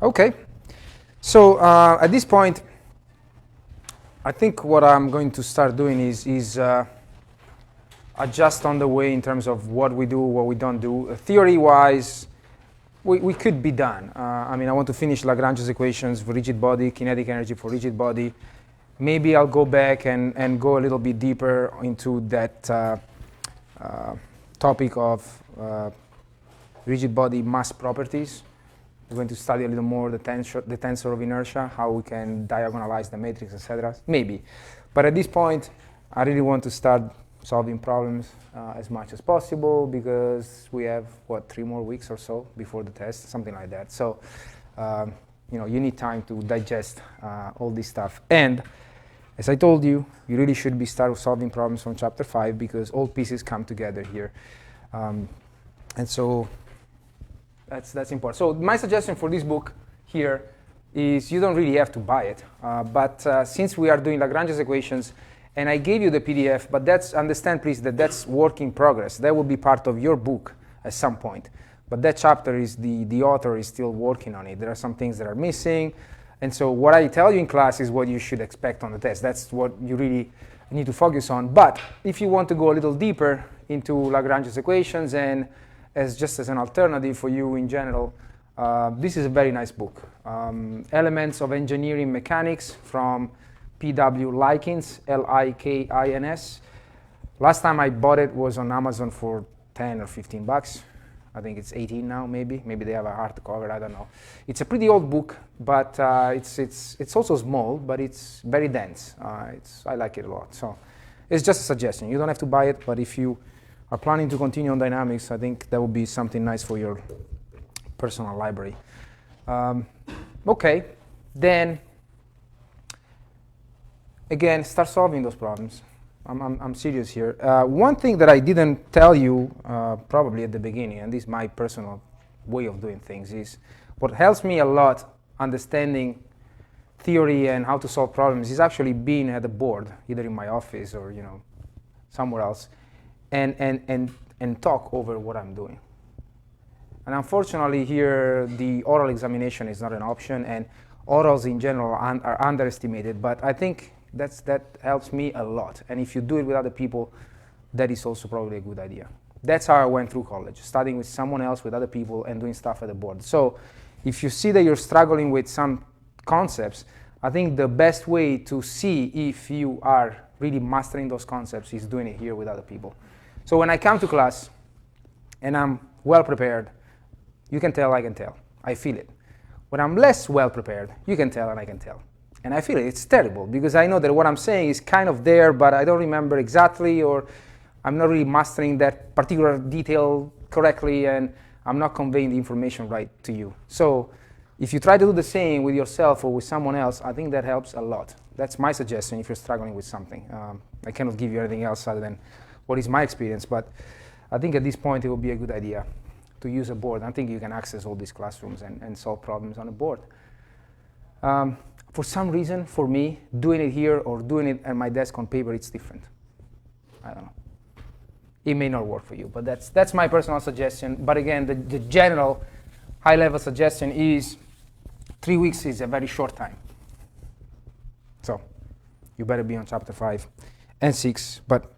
Okay, so at this point, I think what I'm going to start doing is adjust on the way in terms of what we do, what we don't do. Theory-wise, we could be done. I mean, I want to finish Lagrange's equations for rigid body, kinetic energy for rigid body. Maybe I'll go back and go a little bit deeper into that topic of rigid body mass properties. We're going to study a little more the tensor of inertia, how we can diagonalize the matrix, etc. Maybe. But at this point, I really want to start solving problems as much as possible because we have, 3 more weeks or so before the test, something like that. So, you need time to digest all this stuff. And as I told you, you really should be start solving problems from chapter 5 because all pieces come together here. And so that's important. So my suggestion for this book here is you don't really have to buy it. But since we are doing Lagrange's equations, and I gave you the PDF, but understand please that that's work in progress. That will be part of your book at some point. But that chapter is the author is still working on it. There are some things that are missing. And so what I tell you in class is what you should expect on the test. That's what you really need to focus on. But if you want to go a little deeper into Lagrange's equations and just as an alternative for you in general, this is a very nice book. Elements of Engineering Mechanics from P.W. Likins, L-I-K-I-N-S. Last time I bought it was on Amazon for 10 or 15 bucks. I think it's 18 now, maybe. Maybe they have a hardcover, I don't know. It's a pretty old book, but it's also small, but it's very dense. I like it a lot. So it's just a suggestion. You don't have to buy it, but if you are planning to continue on dynamics, I think that would be something nice for your personal library. Okay, then again, start solving those problems. I'm serious here. One thing that I didn't tell you probably at the beginning, and this is my personal way of doing things, is what helps me a lot understanding theory and how to solve problems is actually being at a board, either in my office or somewhere else, and talk over what I'm doing. And unfortunately here, the oral examination is not an option, and orals in general are underestimated, but I think that helps me a lot. And if you do it with other people, that is also probably a good idea. That's how I went through college, studying with someone else, with other people, and doing stuff at the board. So if you see that you're struggling with some concepts, I think the best way to see if you are really mastering those concepts is doing it here with other people. So when I come to class and I'm well prepared, you can tell, I can tell. I feel it. When I'm less well prepared, you can tell and I can tell. And I feel it. It's terrible because I know that what I'm saying is kind of there, but I don't remember exactly, or I'm not really mastering that particular detail correctly, and I'm not conveying the information right to you. So if you try to do the same with yourself or with someone else, I think that helps a lot. That's my suggestion if you're struggling with something. I cannot give you anything else other than what is my experience, but I think at this point it would be a good idea to use a board. I think you can access all these classrooms and solve problems on a board. For some reason, for me, doing it here or doing it at my desk on paper, it's different. I don't know. It may not work for you, but that's my personal suggestion. But again, the general high-level suggestion is 3 weeks is a very short time. So you better be on chapter 5 and 6. But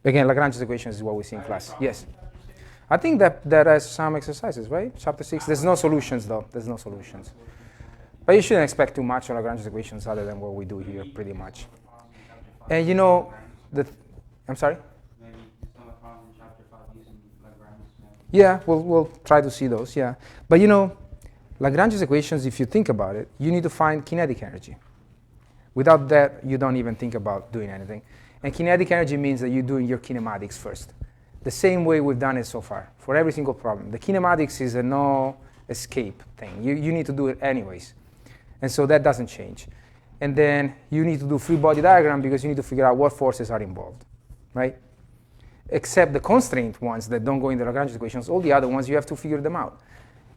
again, Lagrange's equations is what we see in class. Yes? I think that has some exercises, right? Chapter 6. There's no solutions, though. There's no solutions. But you shouldn't expect too much on Lagrange's equations other than what we do here, pretty much. And I'm sorry? Maybe some problems in chapter 5 using Lagrange's. Yeah, we'll try to see those, yeah. But Lagrange's equations, if you think about it, you need to find kinetic energy. Without that, you don't even think about doing anything. And kinetic energy means that you're doing your kinematics first. The same way we've done it so far, for every single problem. The kinematics is a no escape thing. You need to do it anyways. And so that doesn't change. And then you need to do free body diagram because you need to figure out what forces are involved, right? Except the constraint ones that don't go in the Lagrange equations, all the other ones, you have to figure them out.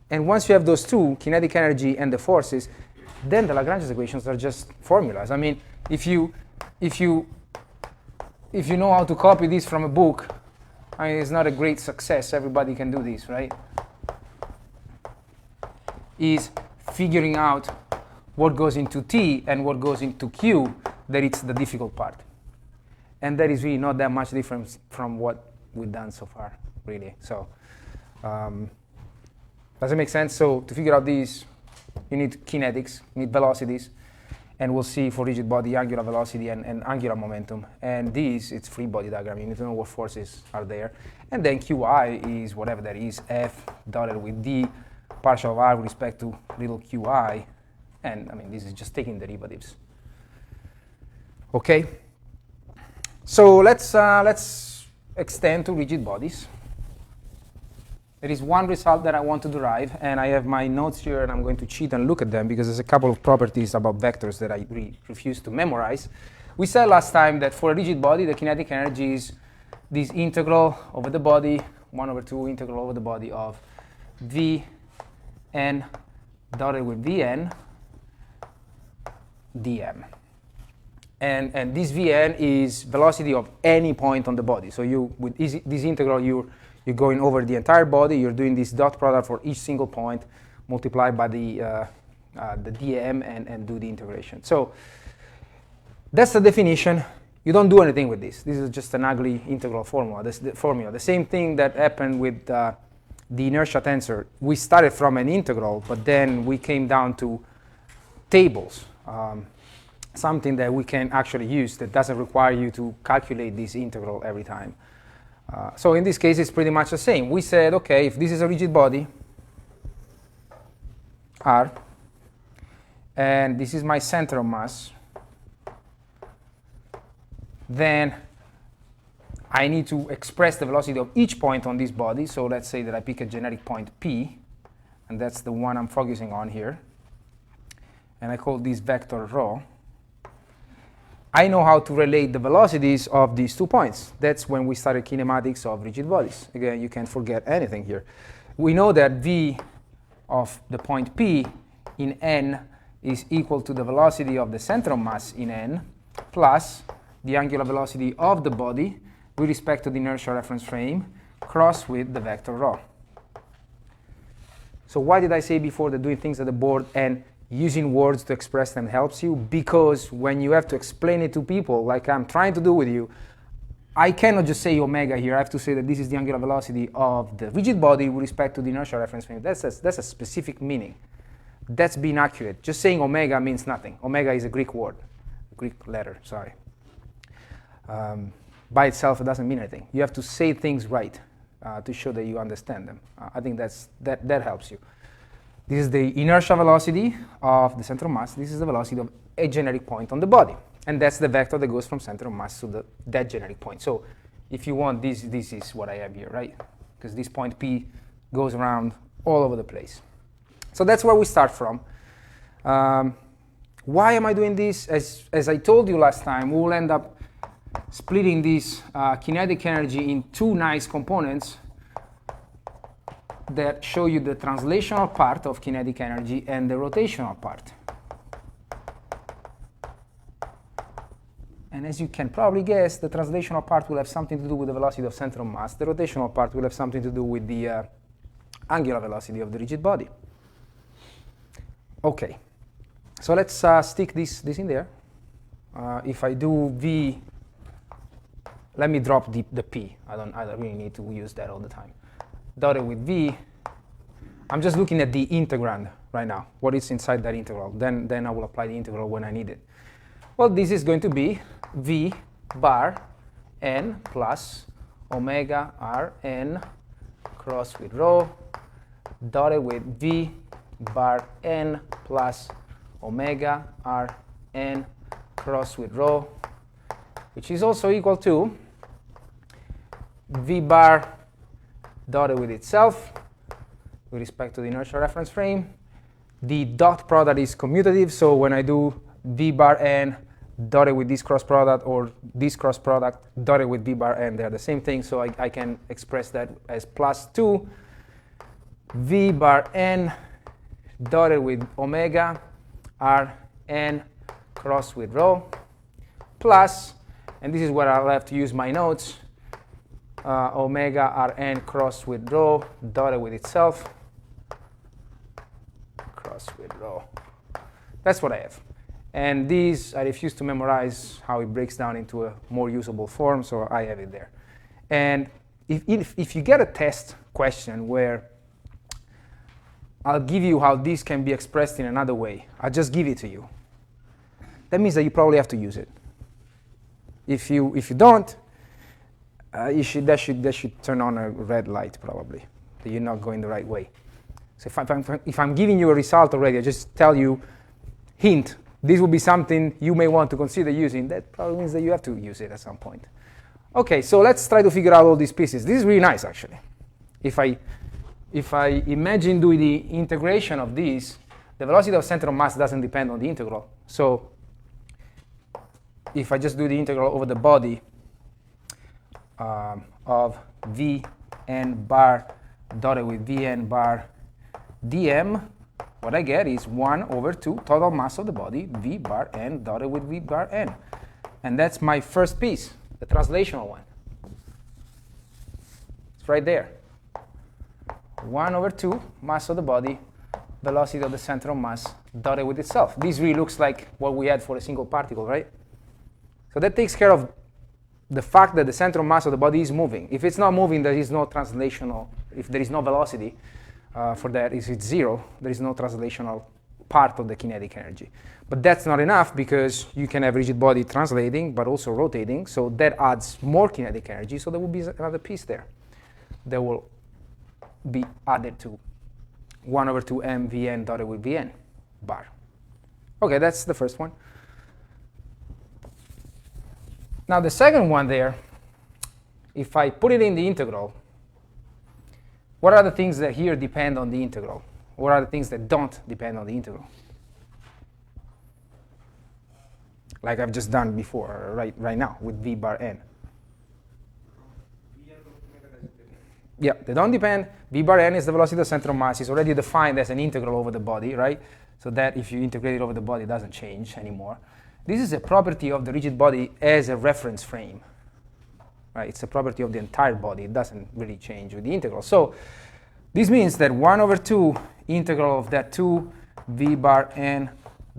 And once you have those two, kinetic energy and the forces, then the Lagrange equations are just formulas. I mean, if you know how to copy this from a book, I mean, it's not a great success. Everybody can do this, right? Is figuring out what goes into T and what goes into Q that it's the difficult part. And that is really not that much difference from what we've done so far, really. So does it make sense? So to figure out these, you need kinetics, you need velocities, and we'll see for rigid body angular velocity and angular momentum. And these, it's free body diagram. You need to know what forces are there. And then Qi is whatever that is, F dotted with D partial of R with respect to little Qi. And I mean, this is just taking derivatives. Okay? So let's extend to rigid bodies. There is one result that I want to derive, and I have my notes here, and I'm going to cheat and look at them because there's a couple of properties about vectors that I refuse to memorize. We said last time that for a rigid body, the kinetic energy is this integral over the body, 1/2 integral over the body of Vn dotted with Vn dm. And this Vn is velocity of any point on the body. So you, with this integral, you're going over the entire body. You're doing this dot product for each single point, multiplied by the dm, and do the integration. So that's the definition. You don't do anything with this. This is just an ugly integral formula. This the formula. The same thing that happened with the inertia tensor. We started from an integral, but then we came down to tables. Something that we can actually use that doesn't require you to calculate this integral every time. So in this case, it's pretty much the same. We said, okay, if this is a rigid body, R, and this is my center of mass, then I need to express the velocity of each point on this body. So let's say that I pick a generic point P, and that's the one I'm focusing on here. And I call this vector rho. I know how to relate the velocities of these 2 points. That's when we started kinematics of rigid bodies. Again, you can't forget anything here. We know that V of the point P in n is equal to the velocity of the center of mass in n plus the angular velocity of the body with respect to the inertial reference frame crossed with the vector rho. So why did I say before that doing things at the board and using words to express them helps you? Because when you have to explain it to people, like I'm trying to do with you, I cannot just say omega here. I have to say that this is the angular velocity of the rigid body with respect to the inertial reference frame. That's a specific meaning. That's being accurate. Just saying omega means nothing. Omega is a Greek word, a Greek letter, sorry. By itself, it doesn't mean anything. You have to say things right to show that you understand them. I think that helps you. This is the inertial velocity of the center of mass. This is the velocity of a generic point on the body. And that's the vector that goes from center of mass to that generic point. So if you want, this is what I have here, right? Because this point P goes around all over the place. So that's where we start from. Why am I doing this? As I told you last time, we will end up splitting this kinetic energy in 2 nice components that show you the translational part of kinetic energy and the rotational part. And as you can probably guess, the translational part will have something to do with the velocity of center of mass. The rotational part will have something to do with the angular velocity of the rigid body. Okay, so let's stick this in there. If I do V, let me drop the P. I don't really need to use that all the time. Dotted with V, I'm just looking at the integrand right now, what is inside that integral. Then I will apply the integral when I need it. Well, this is going to be V bar n plus omega r n crossed with rho dotted with V bar n plus omega r n crossed with rho, which is also equal to V bar dotted with itself with respect to the inertial reference frame. The dot product is commutative, so when I do V bar n dotted with this cross product or this cross product dotted with V bar n, they're the same thing, so I can express that as plus 2 V bar n dotted with omega r n crossed with rho plus, and this is where I'll have to use my notes, omega rn crossed with rho dotted with itself cross with rho. That's what I have. And these, I refuse to memorize how it breaks down into a more usable form, so I have it there. And if you get a test question where I'll give you how this can be expressed in another way, I'll just give it to you, that means that you probably have to use it. If you don't, that should turn on a red light probably, that you're not going the right way. So if I'm giving you a result already, I just tell you, hint, this will be something you may want to consider using. That probably means that you have to use it at some point. Okay, so let's try to figure out all these pieces. This is really nice, actually. If I imagine doing the integration of these, the velocity of center of mass doesn't depend on the integral. So if I just do the integral over the body of Vn bar dotted with Vn bar dm, what I get is 1 over 2 total mass of the body, V bar n dotted with V bar n. And that's my first piece, the translational one. It's right there. 1 over 2 mass of the body, velocity of the center of mass dotted with itself. This really looks like what we had for a single particle, right? So that takes care of the fact that the center of mass of the body is moving. If it's not moving, there is no translational, if there is no velocity for that, if it's 0, there is no translational part of the kinetic energy. But that's not enough because you can have rigid body translating but also rotating, so that adds more kinetic energy, so there will be another piece there that will be added to 1 over 2 m Vn dotted with Vn bar. Okay, that's the first one. Now the second one there, if I put it in the integral, what are the things that here depend on the integral? What are the things that don't depend on the integral? Like I've just done before, right now, with V bar n. Yeah, they don't depend. V bar n is the velocity of the center of mass. It's already defined as an integral over the body, right? So that if you integrate it over the body, it doesn't change anymore. This is a property of the rigid body as a reference frame. Right? It's a property of the entire body. It doesn't really change with the integral. So this means that 1 over 2 integral of that 2 V bar n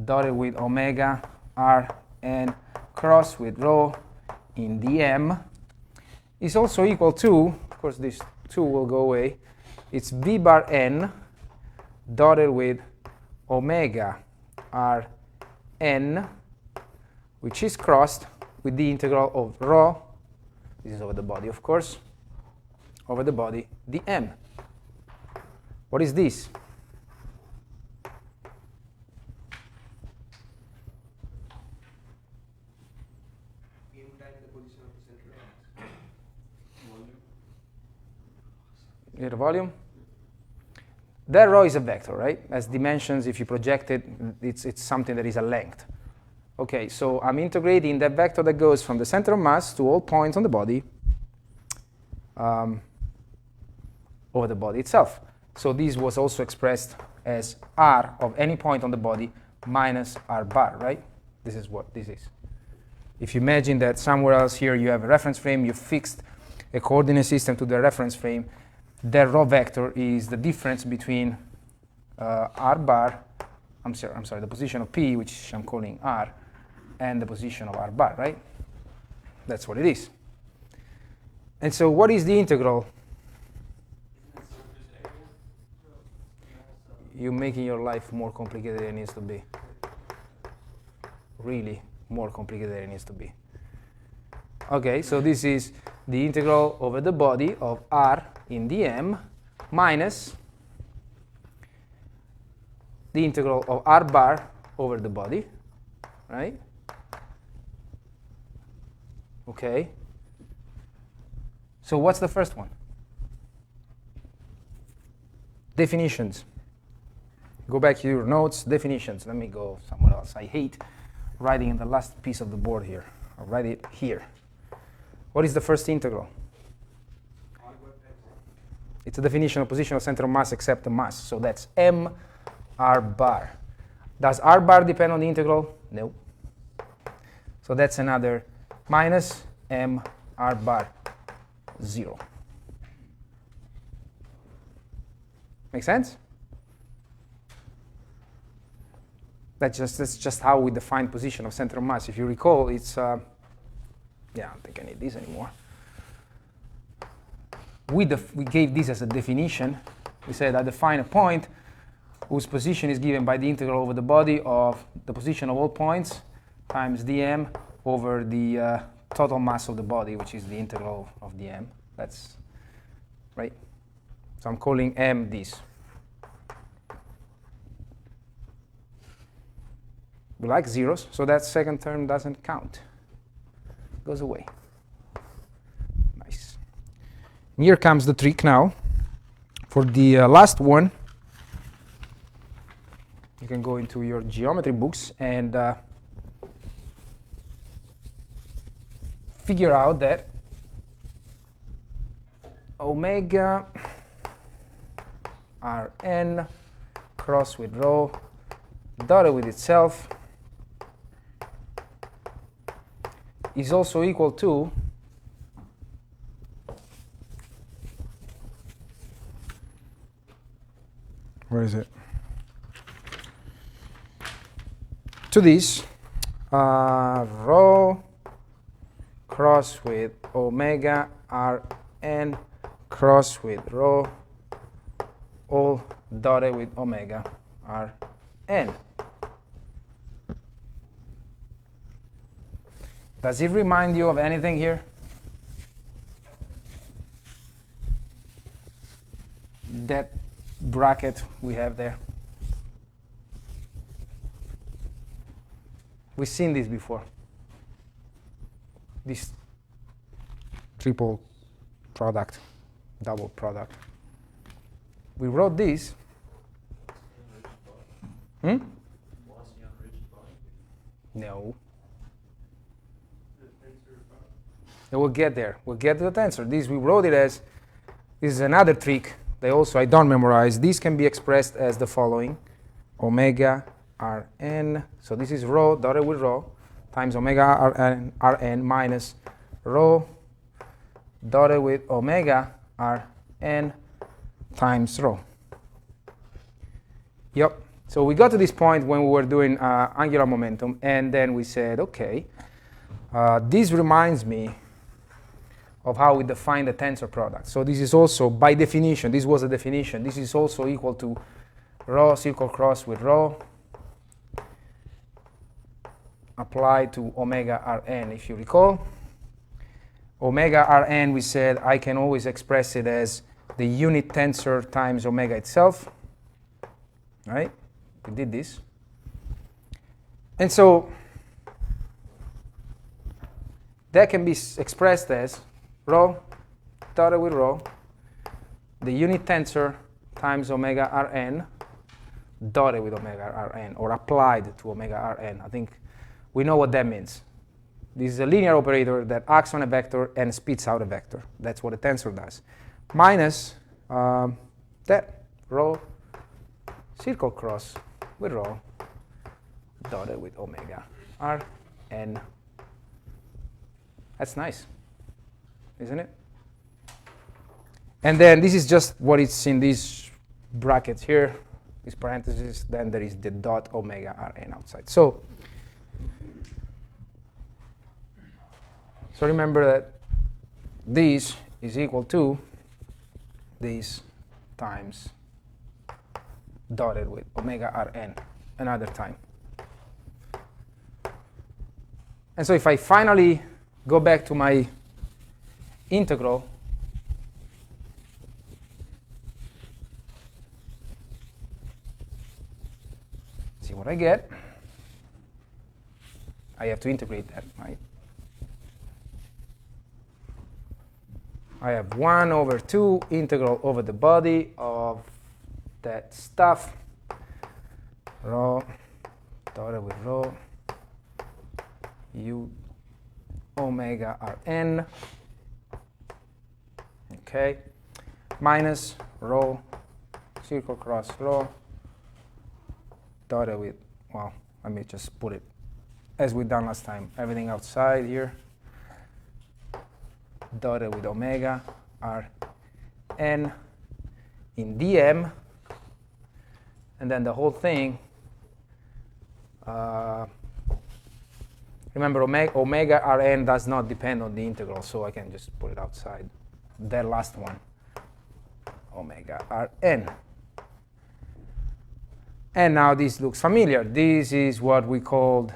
dotted with omega r n cross with rho in dm is also equal to, of course this 2 will go away, it's V bar n dotted with omega r n, which is crossed with the integral of rho, this is over the body of course, over the body dm. What is this? You get a volume? That rho is a vector, right? As dimensions, if you project it, it's something that is a length. Okay, so I'm integrating that vector that goes from the center of mass to all points on the body over the body itself. So this was also expressed as r of any point on the body minus r bar, right? This is what this is. If you imagine that somewhere else here you have a reference frame, you fixed a coordinate system to the reference frame, that rho vector is the difference between r bar, I'm sorry, the position of p, which I'm calling r, and the position of r bar, right? That's what it is. And so what is the integral? You're making your life more complicated than it needs to be. Really more complicated than it needs to be. Okay, so this is the integral over the body of r in dm minus the integral of r bar over the body, right? Okay. So what's the first one? Definitions. Go back to your notes, definitions. Let me go somewhere else. I hate writing in the last piece of the board here. I'll write it here. What is the first integral? It's a definition of position of center of mass except the mass. So that's m r bar. Does r bar depend on the integral? No. So that's another minus m r bar 0. Make sense? That's just how we define position of center of mass. If you recall, it's yeah, I don't think I need this anymore. We gave this as a definition. We said I define a point whose position is given by the integral over the body of the position of all points times dm over the total mass of the body, which is the integral of dm. That's right. So I'm calling m this. We like zeros, so that second term doesn't count. It goes away. Nice. And here comes the trick now. For the last one, you can go into your geometry books and figure out that omega Rn cross with rho dotted with itself is also equal to where is it? To this rho cross with omega Rn cross with rho all dotted with omega Rn. Does it remind you of anything here? That bracket we have there. We've seen this before. This triple product, double product. We wrote this. No. We'll get there. We'll get to the tensor. This we wrote it as, this is another trick. I don't memorize. This can be expressed as the following. Omega Rn. So this is rho dotted with rho times omega Rn minus rho dotted with omega Rn times rho. Yep. So we got to this point when we were doing angular momentum, and then we said, okay, this reminds me of how we define the tensor product. So this is also, by definition, this was a definition, this is also equal to rho circle cross with rho applied to omega Rn, if you recall. Omega Rn, we said I can always express it as the unit tensor times omega itself. Right? We did this. And so that can be expressed as rho dotted with rho, the unit tensor times omega Rn dotted with omega Rn, or applied to omega Rn. I think we know what that means. This is a linear operator that acts on a vector and spits out a vector. That's what a tensor does. Minus that rho circle cross with rho dotted with omega Rn. That's nice, isn't it? And then this is just what it's in these brackets here, these parentheses. Then there is the dot omega Rn outside. So remember that this is equal to this times dotted with omega Rn another time. And so if I finally go back to my integral, see what I get. I have to integrate that, right? I have 1 over 2 integral over the body of that stuff, rho dotted with rho u omega Rn, okay, minus rho circle cross rho dotted with, well, let me just put it as we done last time, everything outside here, dotted with omega Rn in dm, and then the whole thing Remember, omega Rn does not depend on the integral, so I can just put it outside. That last one, omega Rn. And now this looks familiar. This is what we called,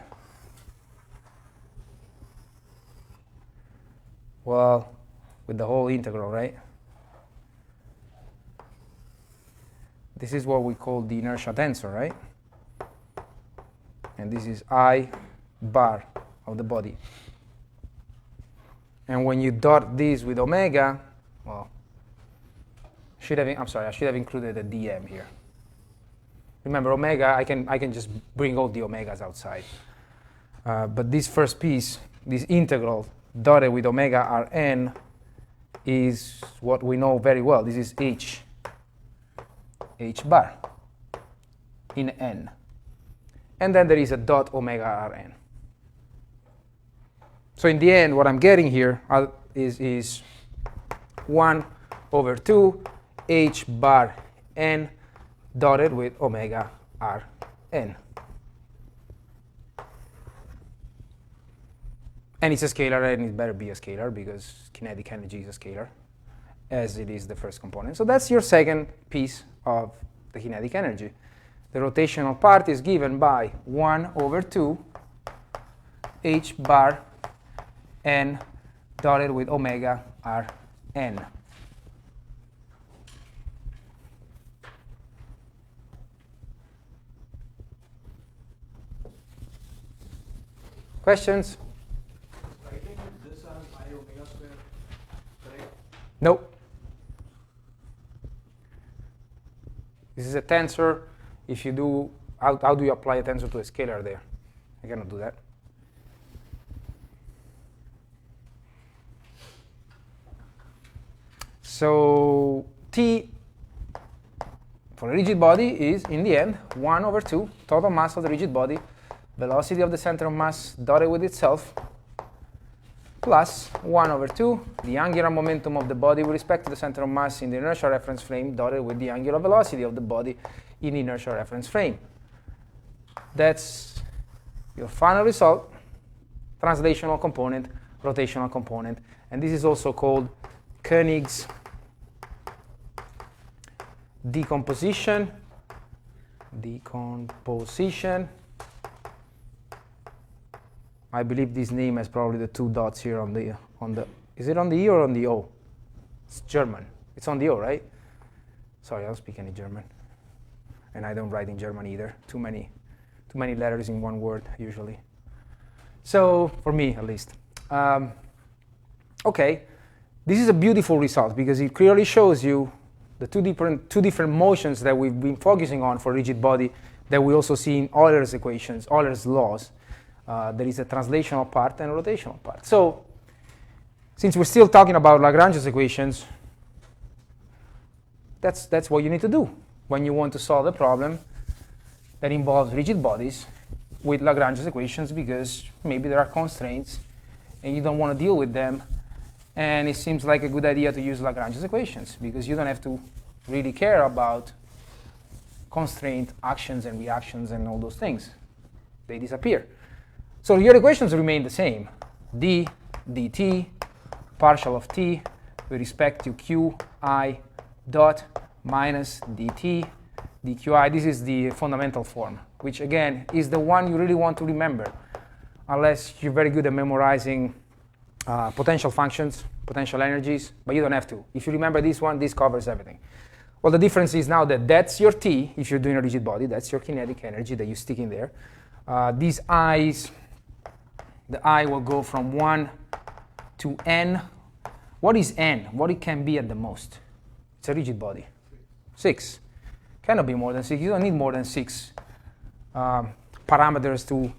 well, with the whole integral, right? This is what we call the inertia tensor, right? And this is I bar of the body. And when you dot this with omega, well, I should have included a dm here. Remember, omega, I can just bring all the omegas outside. But this first piece, this integral dotted with omega Rn, is what we know very well. This is h bar in n. And then there is a dot omega Rn. So in the end, what I'm getting here is 1 over 2 h bar n dotted with omega Rn. And it's a scalar, and it better be a scalar because kinetic energy is a scalar, as it is the first component. So that's your second piece of the kinetic energy. The rotational part is given by 1 over 2 h bar n dotted with omega Rn. Questions? I think this as I omega square, correct? Nope. This is a tensor. If you do, how do you apply a tensor to a scalar there? I cannot do that. So T for a rigid body is, in the end, 1 over 2 total mass of the rigid body, velocity of the center of mass dotted with itself, plus 1 over 2 the angular momentum of the body with respect to the center of mass in the inertial reference frame dotted with the angular velocity of the body in the inertial reference frame. That's your final result, translational component, rotational component. And this is also called Koenig's decomposition. I believe this name has probably the 2 dots here on the is it on the E or on the O? It's German. It's on the O, right? Sorry, I don't speak any German. And I don't write in German either. Too many letters in one word usually. So for me at least. Okay, this is a beautiful result because it clearly shows you the two different motions that we've been focusing on for rigid body that we also see in Euler's equations, Euler's laws. There is a translational part and a rotational part. So since we're still talking about Lagrange's equations, that's what you need to do when you want to solve a problem that involves rigid bodies with Lagrange's equations, because maybe there are constraints and you don't want to deal with them, and it seems like a good idea to use Lagrange's equations because you don't have to really care about constraint actions and reactions and all those things. They disappear. So your equations remain the same. d dt partial of t with respect to qi dot minus dt dqi. This is the fundamental form, which again is the one you really want to remember, unless you're very good at memorizing potential functions, potential energies, but you don't have to. If you remember this one, this covers everything. Well, the difference is now that that's your t, if you're doing a rigid body, that's your kinetic energy that you stick in there. These i's, the I will go from 1 to n. What is n? What it can be at the most? It's a rigid body. 6. Cannot be more than 6. You don't need more than 6 parameters to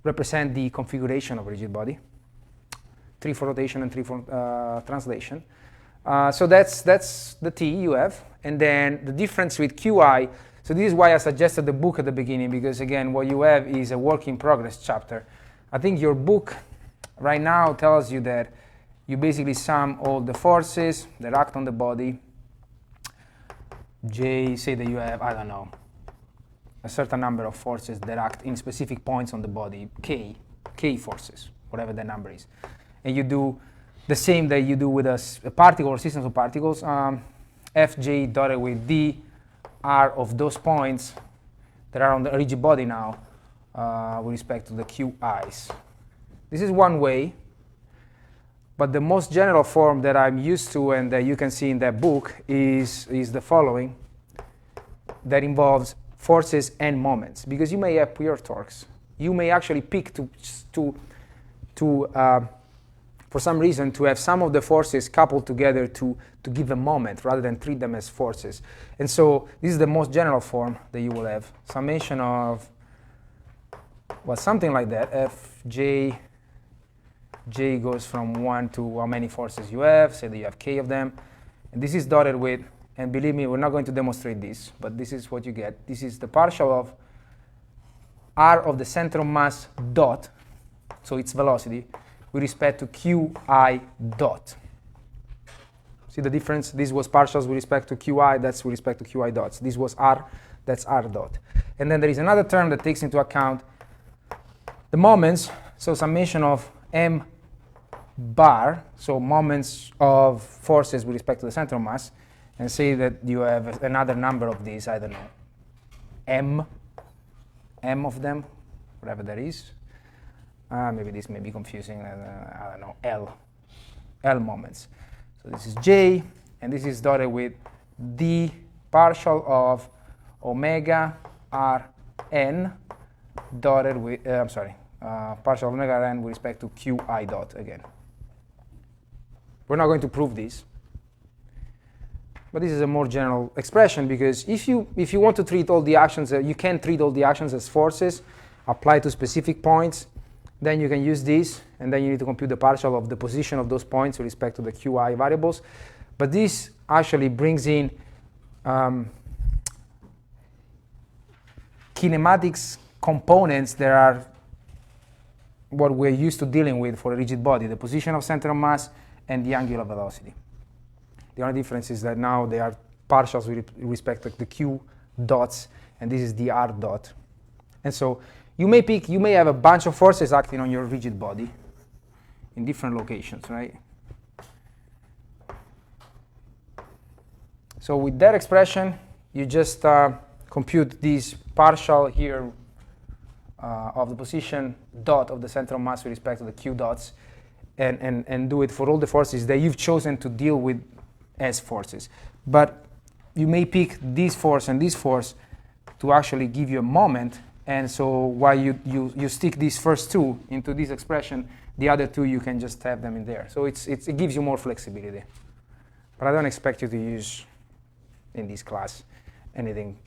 represent the configuration of a rigid body. 3 for rotation and 3 for translation. So that's the T you have. And then the difference with QI, so this is why I suggested the book at the beginning, because again, what you have is a work in progress chapter. I think your book right now tells you that you basically sum all the forces that act on the body. J, say that you have, I don't know, a certain number of forces that act in specific points on the body, k forces, whatever the number is. And you do the same that you do with a particle or systems of particles, Fj dotted with d r of those points that are on the rigid body now with respect to the qi's. This is one way, but the most general form that I'm used to and that you can see in that book is the following, that involves forces and moments, because you may have pure torques. You may actually pick for some reason, to have some of the forces coupled together to give a moment rather than treat them as forces. And so this is the most general form that you will have. Summation of, well, something like that. Fj, j goes from 1 to how many forces you have. Say that you have k of them. And this is dotted with, and believe me, we're not going to demonstrate this, but this is what you get. This is the partial of r of the center of mass dot, so its velocity, with respect to qi dot. See the difference? This was partials with respect to qi, that's with respect to qi dots. This was r, that's r dot. And then there is another term that takes into account the moments, so summation of m bar, so moments of forces with respect to the center of mass, and say that you have another number of these, I don't know, m of them, whatever that is. Maybe this may be confusing, I don't know, L moments. So this is J, and this is dotted with D partial of omega Rn dotted with, partial of omega Rn with respect to Qi dot again. We're not going to prove this, but this is a more general expression, because if you want to treat all the actions, you can treat all the actions as forces applied to specific points. Then you can use this, and then you need to compute the partial of the position of those points with respect to the qi variables. But this actually brings in kinematics components that are what we're used to dealing with for a rigid body, the position of center of mass and the angular velocity. The only difference is that now they are partials with respect to the q dots, and this is the r dot. And so you may have a bunch of forces acting on your rigid body in different locations, right? So with that expression, you just compute this partial here of the position dot of the center of mass with respect to the q dots, and do it for all the forces that you've chosen to deal with as forces. But you may pick this force and this force to actually give you a moment. And so while you stick these first two into this expression, the other two you can just have them in there. So it gives you more flexibility. But I don't expect you to use in this class anything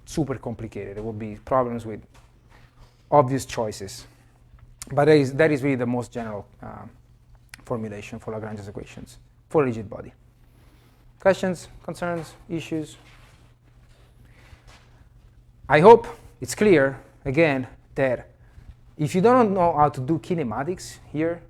super complicated. There will be problems with obvious choices. But that is really the most general formulation for Lagrange's equations for a rigid body. Questions, concerns, issues? I hope it's clear, again, that if you don't know how to do kinematics here,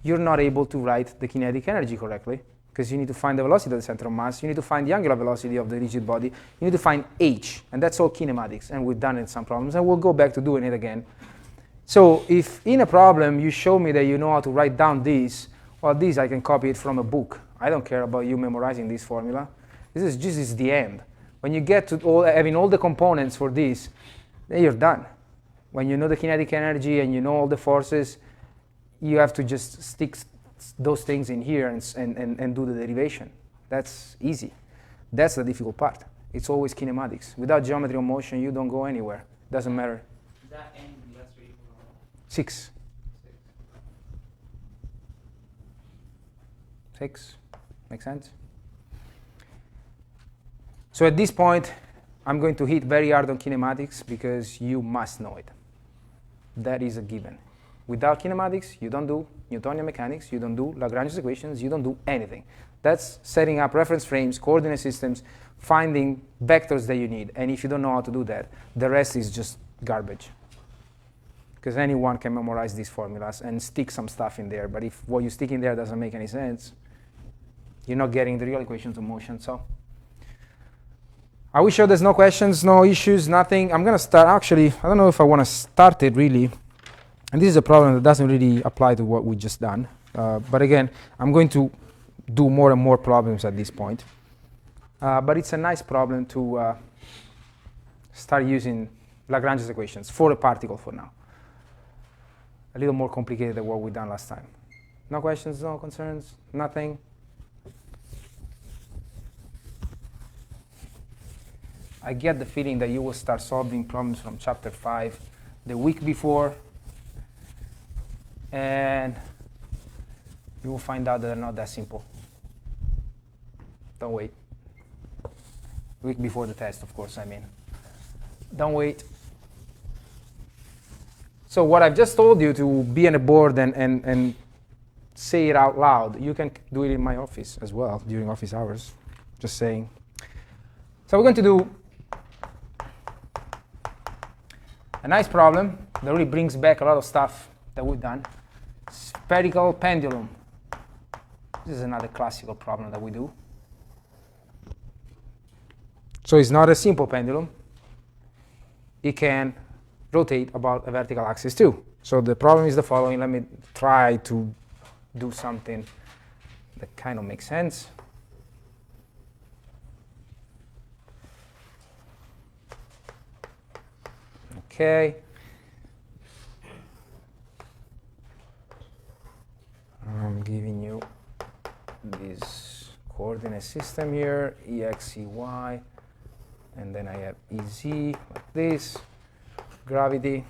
you're not able to write the kinetic energy correctly, because you need to find the velocity of the center of mass, you need to find the angular velocity of the rigid body, you need to find h, and that's all kinematics, and we've done it in some problems, and we'll go back to doing it again. So if in a problem you show me that you know how to write down this, well, this I can copy it from a book. I don't care about you memorizing this formula. This is the end. When you get to having all the components for this, then you're done. When you know the kinetic energy and you know all the forces, you have to just stick those things in here and do the derivation. That's easy. That's the difficult part. It's always kinematics. Without geometry of motion, you don't go anywhere. Doesn't matter. Is that n less or equal to 6. 6. Make sense? So at this point, I'm going to hit very hard on kinematics because you must know it. That is a given. Without kinematics, you don't do Newtonian mechanics, you don't do Lagrange's equations, you don't do anything. That's setting up reference frames, coordinate systems, finding vectors that you need. And if you don't know how to do that, the rest is just garbage. Because anyone can memorize these formulas and stick some stuff in there. But if what you stick in there doesn't make any sense, you're not getting the real equations of motion. So Are we sure there's no questions, no issues, nothing? I'm going to start. Actually, I don't know if I want to start it really. And this is a problem that doesn't really apply to what we just done. But again, I'm going to do more and more problems at this point. But it's a nice problem to start using Lagrange's equations for a particle for now. A little more complicated than what we done last time. No questions, no concerns, nothing? I get the feeling that you will start solving problems from chapter 5 the week before, and you will find out that they're not that simple. Don't wait. Week before the test, of course, I mean. Don't wait. So what I've just told you to be on a board and say it out loud, you can do it in my office as well during office hours. Just saying. So we're going to do a nice problem that really brings back a lot of stuff that we've done. Spherical pendulum. This is another classical problem that we do. So it's not a simple pendulum. It can rotate about a vertical axis too. So the problem is the following. Let me try to do something that kind of makes sense. Okay. I'm giving you this coordinate system here, EX, EY, and then I have EZ like this, gravity.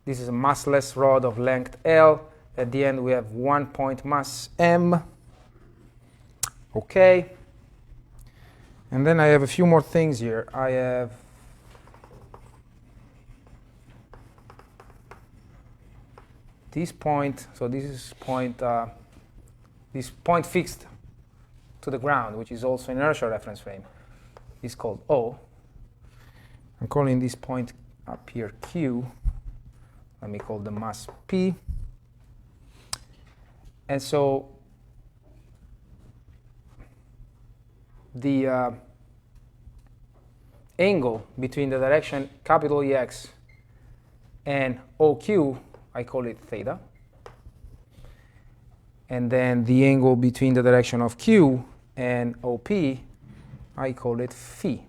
This is a massless rod of length L. At the end we have 1 point mass M. Okay. And then I have a few more things here. I have this point, so this is this point fixed to the ground, which is also an inertial reference frame, is called O. I'm calling this point up here Q. Let me call the mass P. And so the angle between the direction capital EX and OQ, I call it theta. And then the angle between the direction of Q and OP, I call it phi.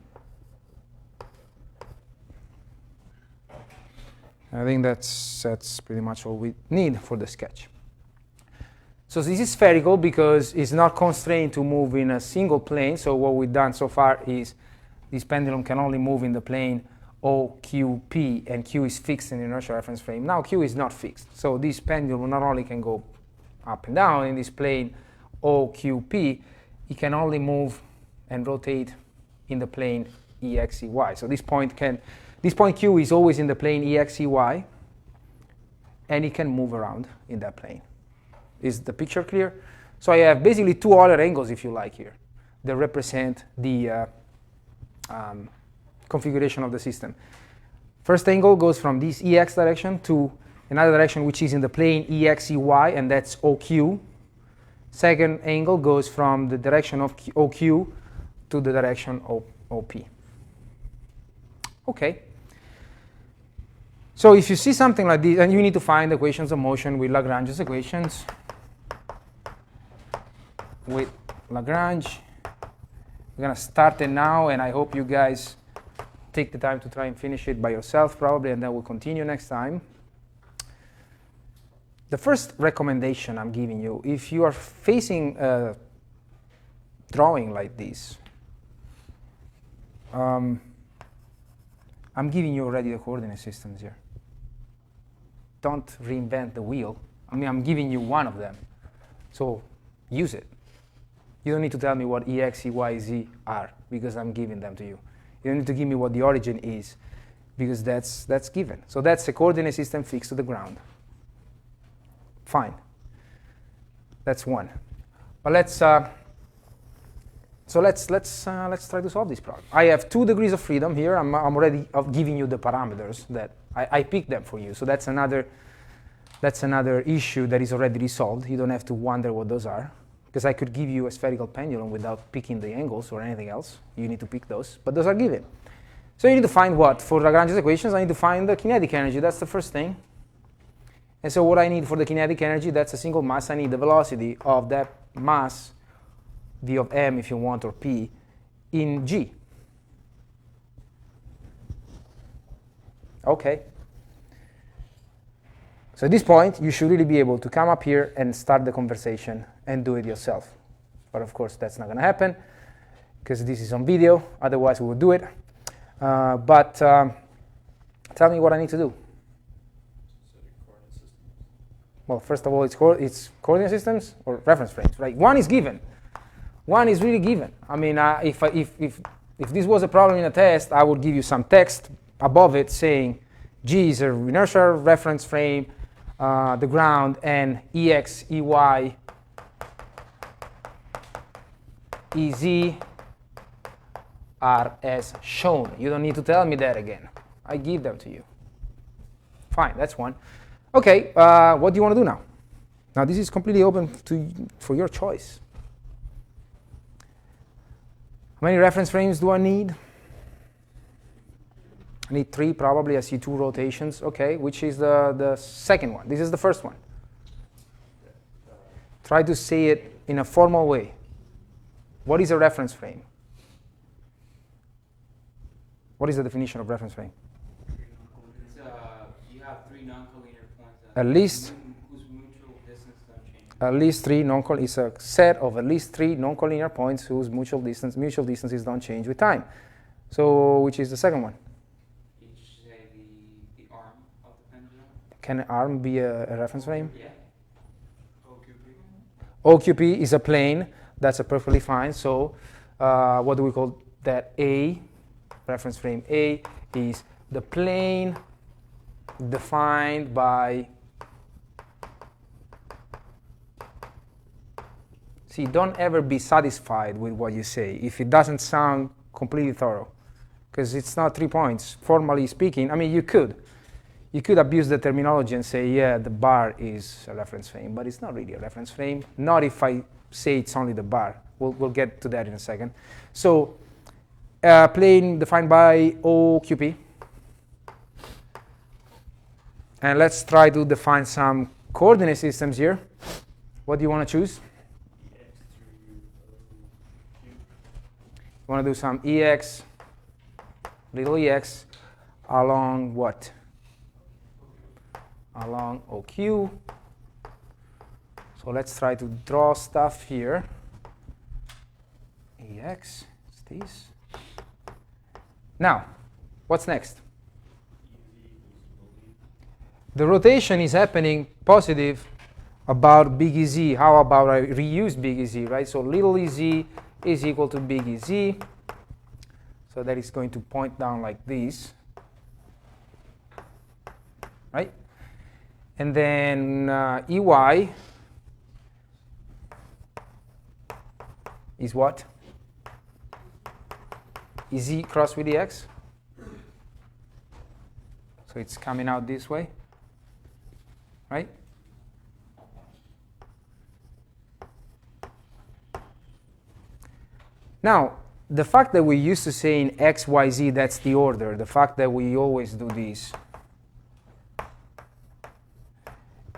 I think that's pretty much all we need for the sketch. So this is spherical because it's not constrained to move in a single plane. So what we've done so far is this pendulum can only move in the plane OQP, and Q is fixed in the inertial reference frame. Now Q is not fixed. So this pendulum not only can go up and down in this plane OQP, it can only move and rotate in the plane EXEY. So this point Q is always in the plane EXEY, and it can move around in that plane. Is the picture clear? So I have basically two other angles, if you like, here that represent the configuration of the system. First angle goes from this EX direction to another direction which is in the plane EXEY, and that's OQ. Second angle goes from the direction of OQ to the direction of OP. Okay. So if you see something like this, and you need to find equations of motion with Lagrange's equations. With Lagrange. We're going to start it now, and I hope you guys take the time to try and finish it by yourself probably, and then we'll continue next time. The first recommendation I'm giving you, if you are facing a drawing like this, I'm giving you already the coordinate systems here. Don't reinvent the wheel. I mean, I'm giving you one of them. So use it. You don't need to tell me what EX, EY, Z are, because I'm giving them to you. You don't need to give me what the origin is, because that's given. So that's a coordinate system fixed to the ground. Fine. That's one. But let's try to solve this problem. I have 2 degrees of freedom here. I'm already giving you the parameters that I picked them for you. So that's another issue that is already resolved. You don't have to wonder what those are. because I could give you a spherical pendulum without picking the angles or anything else. You need to pick those, but those are given. So you need to find what? For Lagrange's equations, I need to find the kinetic energy. That's the first thing. And so what I need for the kinetic energy, that's a single mass. I need the velocity of that mass, v of m if you want, or p, in g. Okay. So at this point, you should really be able to come up here and start the conversation and do it yourself. But of course, that's not going to happen because this is on video. Otherwise, we would do it. But tell me what I need to do. Well, first of all, it's coordinate systems or reference frames, right? One is given. One is really given. I mean, if this was a problem in a test, I would give you some text above it saying G is an inertial reference frame, the ground, and EX, EY, EZ are as shown. You don't need to tell me that again. I give them to you. Fine, that's one. Okay, what do you want to do now? Now this is completely open for your choice. How many reference frames do I need? I need 3 probably. I see 2 rotations. Okay, which is the second one? This is the first one. Try to say it in a formal way. What is a reference frame? What is the definition of reference frame? It's, you have 3 non-collinear points. At least. Whose mutual distance don't change. At least 3 non-collinear. It's a set of at least 3 non-collinear points whose mutual distances don't change with time. So, which is the second one? You should say the arm of the pendulum. Can an arm be a reference frame? Yeah. OQP is a plane. That's a perfectly fine. So, what do we call that? A. Reference frame A is the plane defined by. See, don't ever be satisfied with what you say if it doesn't sound completely thorough, because it's not 3 points. Formally speaking, I mean, you could abuse the terminology and say, yeah, the bar is a reference frame, but it's not really a reference frame. Not if I say it's only the bar. We'll get to that in a second. So, plane defined by OQP. And let's try to define some coordinate systems here. What do you want to choose? You want to do some EX, little EX, along what? Along OQ. So let's try to draw stuff here. EX is this. Now, what's next? The rotation is happening positive about big EZ. How about I reuse big EZ, right? So little EZ is equal to big EZ. So that is going to point down like this, right? And then EY is what? EZ crossed with EX. So it's coming out this way, right? Now, the fact that we used to say in X, Y, Z, that's the order, the fact that we always do this,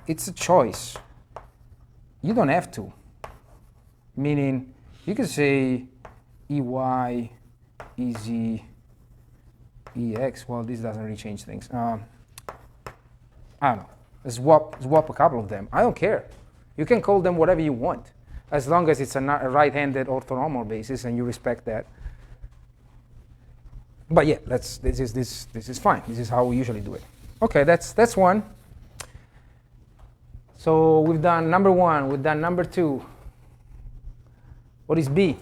it's a choice. You don't have to. Meaning, you can say EY, EZ, EX. Well, this doesn't really change things. I don't know. Swap a couple of them. I don't care. You can call them whatever you want, as long as it's a right-handed orthonormal basis and you respect that. But yeah, this is fine. This is how we usually do it. Okay, that's one. So we've done number 1. We've done number 2. What is B?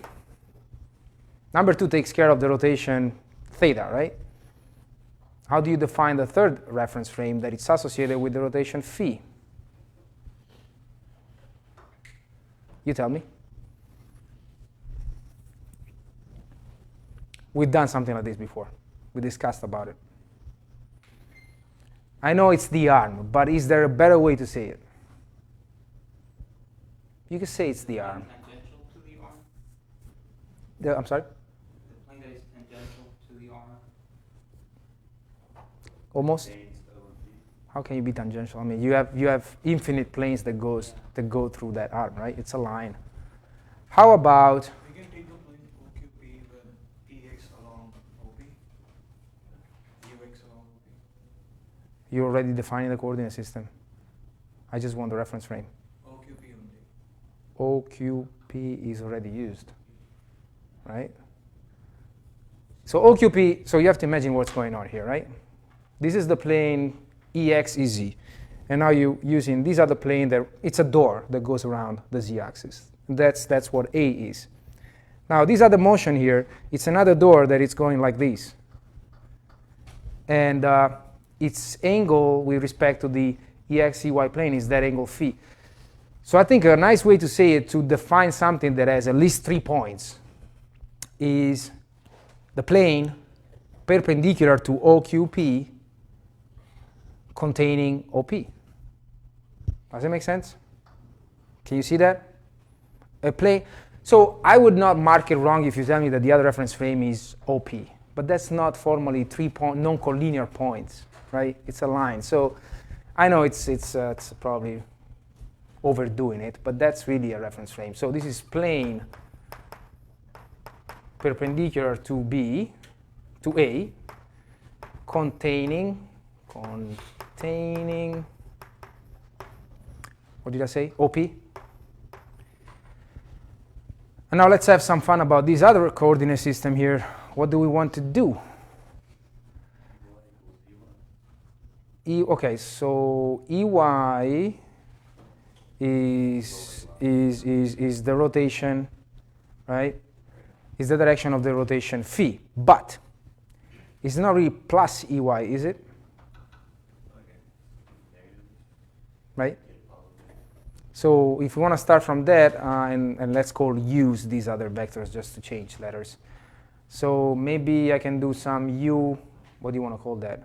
Number 2 takes care of the rotation theta, right? How do you define the third reference frame that it's associated with the rotation phi? You tell me. We've done something like this before. We discussed about it. I know it's the arm, but is there a better way to say it? You can say it's the arm. I'm sorry? The plane that is tangential to the arm. Almost? How can you be tangential? I mean, you have infinite planes that go through that arm, right? It's a line. How about? We can take the plane OQP with EX along OP, UX along OP. You're already defining the coordinate system. I just want the reference frame. OQP only. OQP is already used, right? So OQP, so you have to imagine what's going on here, right? This is the plane EX is Z. And now you're using these other plane that it's a door that goes around the Z-axis. That's what A is. Now this other motion here, it's another door that is going like this. And its angle with respect to the EX-EY plane is that angle phi. So I think a nice way to say it, to define something that has at least 3 points, is the plane perpendicular to OQP containing OP. Does it make sense? Can you see that? A plane. So I would not mark it wrong if you tell me that the other reference frame is OP, but that's not formally 3 non-collinear points, right? It's a line. So I know it's probably overdoing it, but that's really a reference frame. So this is plane perpendicular to B, to A, containing, what did I say? OP. And now let's have some fun about this other coordinate system here. What do we want to do? Okay, so EY is the rotation, right? Is the direction of the rotation phi, but it's not really plus EY, is it? Right? So if we want to start from that, and let's use these other vectors just to change letters. So maybe I can do some U, what do you want to call that?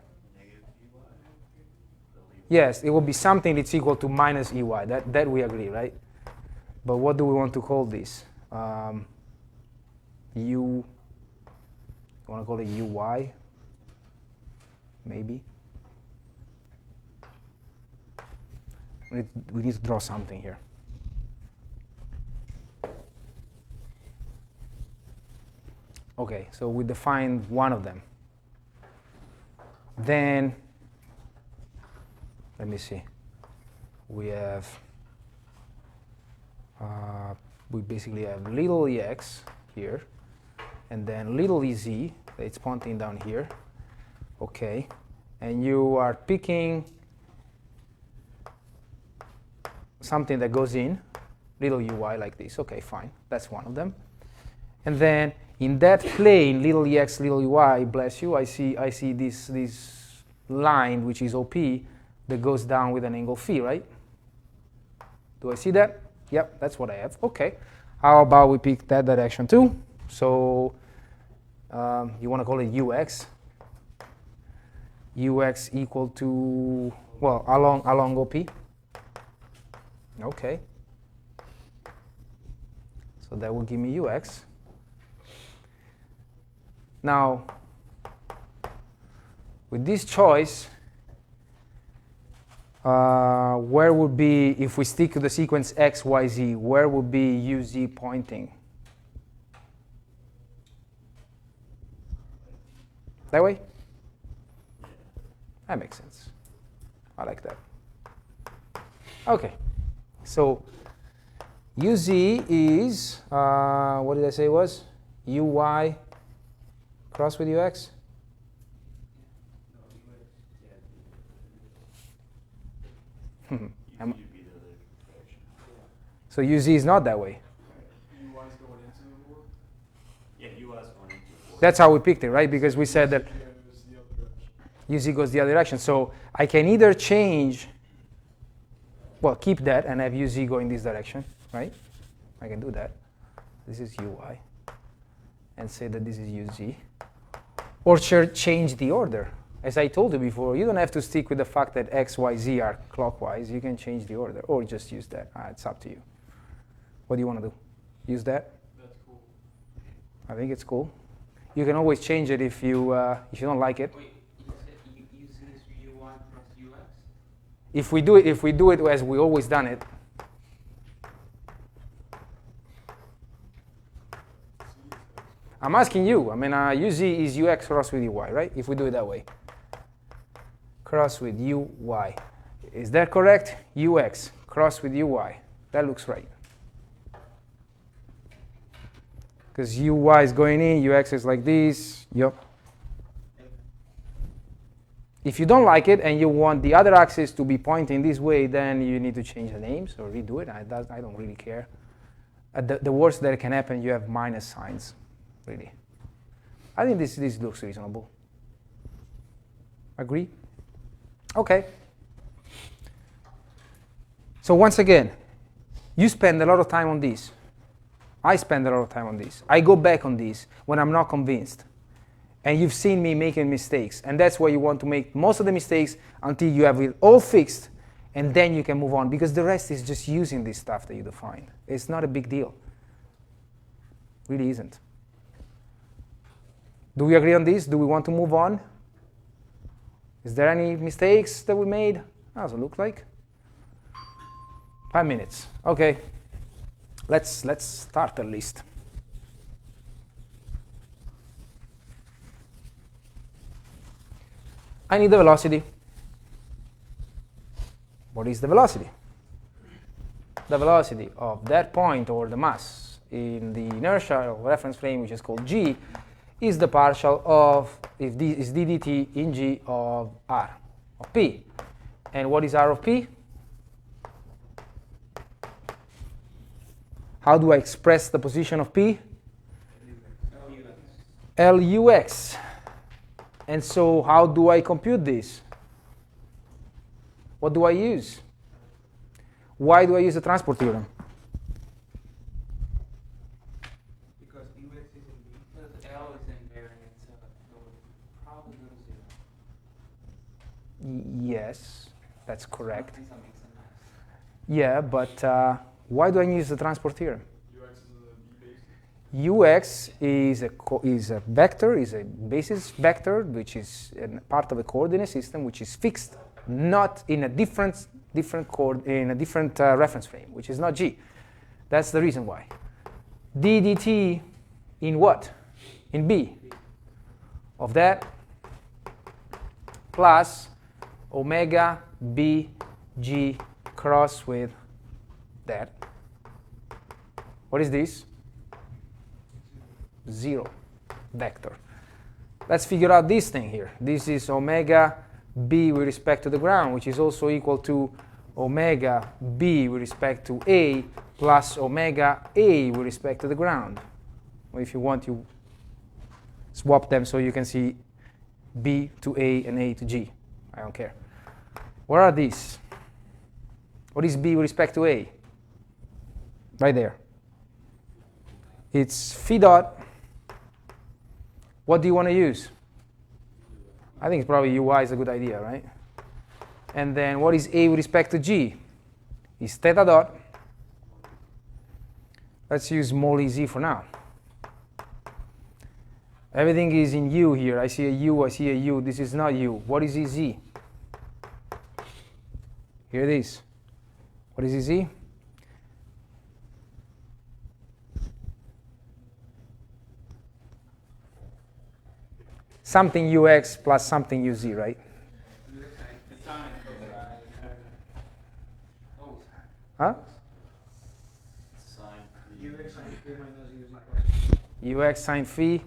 Yes, it will be something that's equal to minus EY. That we agree, right? But what do we want to call this? U, you want to call it UY? Maybe. We need to draw something here. Okay, so we defined one of them. Then, let me see. We have, we basically have little ex here, and then little ez that's pointing down here. Okay, and you are picking something that goes in, little uy like this. Okay, fine, that's one of them. And then in that plane, little ex, little uy, bless you, I see this line which is OP that goes down with an angle phi, right? Do I see that? Yep, that's what I have. Okay. How about we pick that direction too? So you want to call it ux. Ux equal to, well, along OP. Okay. So that will give me ux. Now, with this choice, where would be, if we stick to the sequence x, y, z, where would be uz pointing? That way? That makes sense. I like that. Okay. So uz is, what did I say it was? uy cross with ux? So uz is not that way. That's how we picked it, right? Because we said that uz goes the other direction. So I can either change, well, keep that and have uz go in this direction, right? I can do that. This is uy. And say that this is uz. Or change the order. As I told you before, you don't have to stick with the fact that x, y, z are clockwise. You can change the order, or just use that. It's up to you. What do you want to do? Use that? That's cool. I think it's cool. You can always change it if you don't like it. Wait, you said UZ is UY plus UX? If we do it as we always done it, I'm asking you. I mean, UZ is UX cross with UY, right? If we do it that way, cross with UY, is that correct? UX cross with UY. That looks right. Because UY is going in, UX is like this. Yep. If you don't like it and you want the other axis to be pointing this way, then you need to change the names or redo it. I don't really care. The worst that can happen, you have minus signs, really. I think this looks reasonable. Agree? OK. So once again, you spend a lot of time on this. I spend a lot of time on this. I go back on this when I'm not convinced. And you've seen me making mistakes. And that's why you want to make most of the mistakes until you have it all fixed. And then you can move on. Because the rest is just using this stuff that you defined. It's not a big deal. Really isn't. Do we agree on this? Do we want to move on? Is there any mistakes that we made? How does it look like? 5 minutes. OK. Let's start at least. I need the velocity. What is the velocity? The velocity of that point or the mass in the inertial reference frame, which is called g, is the partial of, if d is ddt in g of r, of p. And what is r of p? How do I express the position of p? Lux. And so how do I compute this? What do I use? Why do I use the transport theorem? Because UX is in B. Because L is invariant, so probably go to 0. Yes, that's correct. Something makes a mess. Yeah, but why do I use the transport theorem? UX is a B basis. Is a vector, is a basis vector, which is part of a coordinate system, which is fixed, not in a different reference frame, which is not G. That's the reason why. D dt in what? In B. Of that plus omega B G cross with that. What is this? 0 vector. Let's figure out this thing here. This is omega b with respect to the ground, which is also equal to omega b with respect to A plus omega A with respect to the ground. Or if you want, you swap them so you can see B to A and A to G. I don't care. What are these? What is B with respect to A? Right there. It's phi dot. What do you want to use? I think it's probably UI is a good idea, right? And then what is A with respect to G? Is theta dot. Let's use small ez for now. Everything is in U here. I see a U, I see a U. This is not U. What is ez? Here it is. What is ez? Something ux plus something uz, right? Huh? UX sine phi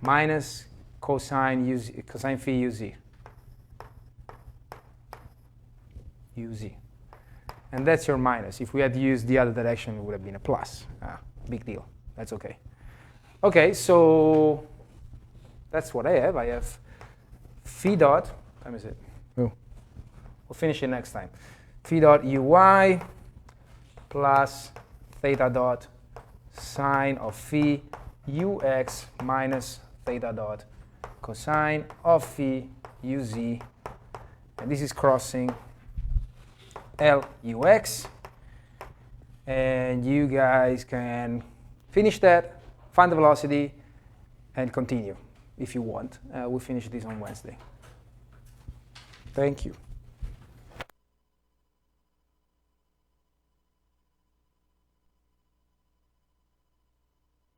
minus Ux sine phi minus cosine phi uz. And that's your minus. If we had used the other direction, it would have been a plus. Big deal. That's OK. OK, so that's what I have. I have phi dot. What time is it? Oh. We'll finish it next time. Phi dot uy plus theta dot sine of phi ux minus theta dot cosine of phi uz. And this is crossing Lux. and you guys can finish that, find the velocity, and continue if you want. We'll finish this on Wednesday. Thank you.